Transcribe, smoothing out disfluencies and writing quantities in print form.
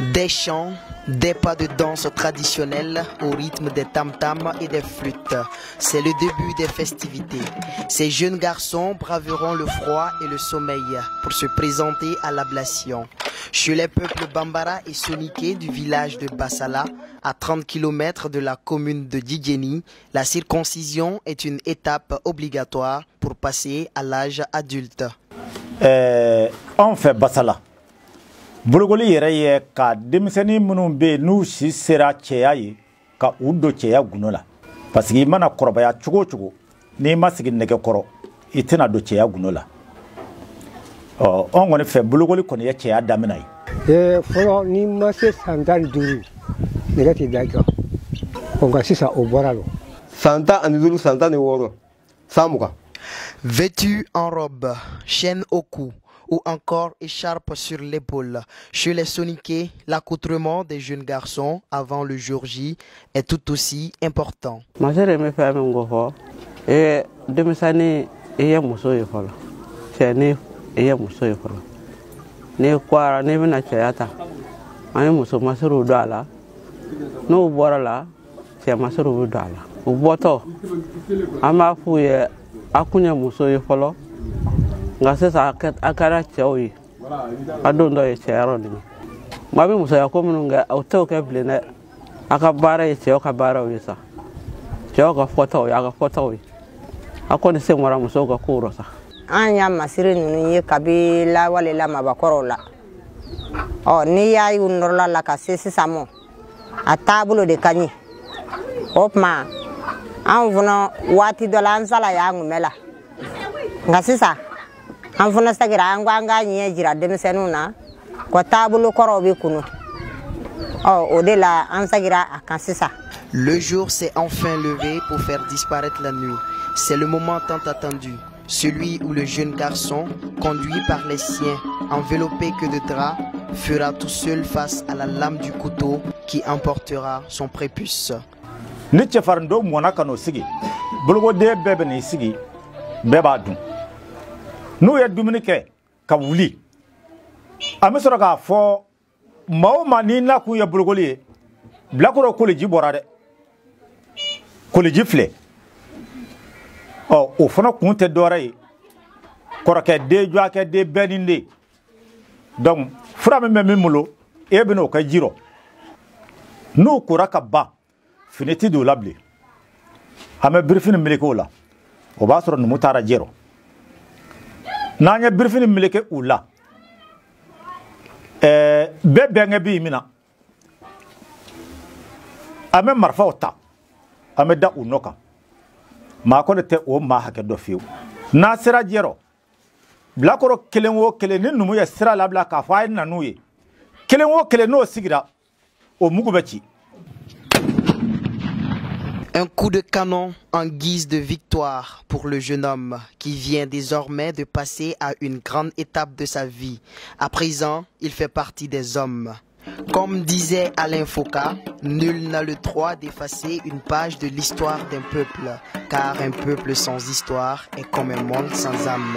Des chants, des pas de danse traditionnels au rythme des tam-tams et des flûtes. C'est le début des festivités. Ces jeunes garçons braveront le froid et le sommeil pour se présenter à l'ablation. Chez les peuples Bambara et Soniké du village de Bassala, à 30 km de la commune de Djidjeni, la circoncision est une étape obligatoire pour passer à l'âge adulte. On fait Bassala. Bologoli yɛrɛ ye ka denmisɛnnin minnu bɛ yen n'u si sera cɛya ye ka u don cɛya gundo la parce que i mana kɔrɔbaya cogo o cogo n'i ma sigi nɛgɛkɔrɔ i tɛna don cɛya gundo la anw kɔni fɛ bologoli kɔni ye cɛya daminɛ ye. Fɔlɔ n'i ma se san 15 nɛgɛ tɛ da i kan nka sisan o bɔra la. San 15 san 16 san 20. Vêtu en robe, chaîne au cou ou encore écharpe sur l'épaule. Chez les Soniké, l'accoutrement des jeunes garçons avant le jour J est tout aussi important. Ma sœur me fait un go et de me sani et muso y folo. C'est né et muso y folo. Ne quoi ne na chayata. Ani muso masuru dala. No borala c'est masuru dala. U boto ama fuye akunya muso y folo. Nga sasa akara cɛw ye a don dɔ ye cɛyɔrɔ nin ye maa bɛ musoya ko minnu kɛ aw tɛw kɛ bilen dɛ a ka baara ye cɛw ka baaraw ye sa cɛw ka fɔtaw ye a ka fɔtaw ye a kɔni se mara musow ka kow rɔ sa. An y'a masiri ninnu ye kabi lawale la mabakɔrɔw la n'i y'a y'u nɔrɔla la ka se sisan mɔ a taabolo de ka ɲi o tuma an fana waati dɔ la an sala y'a ŋumɛ la nka sisan an fana sagira an ko an k'a ɲɛ jira denmisɛnninw na ko taabolo kɔrɔw bɛ kunu o de la an sagira a kan sisan. Le jour s'est enfin levé pour faire disparaître la nuit. C'est le moment tant attendu, celui où le jeune garçon, conduit par les siens, enveloppé que de drap, fera tout seul face à la lame du couteau qui emportera son prépuce. Ni cɛfarin dɔ mɔna ka n'o sigi bolokoden bɛɛ bɛ n'i sigi bɛɛ b'a dun. N'u ye dumuni kɛ ka wuli an bɛ sɔrɔ k'a fɔ maa o maa n'i nakun ye bolokoli ye bilakoro koliji bɔra dɛ koliji filɛ o fana kun tɛ dɔwɛrɛ ye kɔrɔkɛ den jɔkɛ den bɛɛ ni den donc fura min bɛ min bolo e bɛ n'o kɛ ji rɔ n'u kora ka ban fini tɛ don o la bilen an bɛ birifini meleke o la o b'a sɔrɔ numu taara ji rɔ. N'an ye birifini meleke u la bɛɛ bɛnkɛ bɛ yen min na an bɛ marifaw ta an bɛ da u nɔ kan maa kɔni tɛ o maa hakɛ dɔ fiyewu n'a sera jɛrɔ bilakoro kelen o kelen ni numu ye sira labila k'a fɔ a ye na n'u ye kelen o kelen n'o sigira o mugu bɛ ci. Un coup de canon en guise de victoire pour le jeune homme qui vient désormais de passer à une grande étape de sa vie. À présent, il fait partie des hommes. Comme disait Alain Foucault, nul n'a le droit d'effacer une page de l'histoire d'un peuple, car un peuple sans histoire est comme un monde sans âme.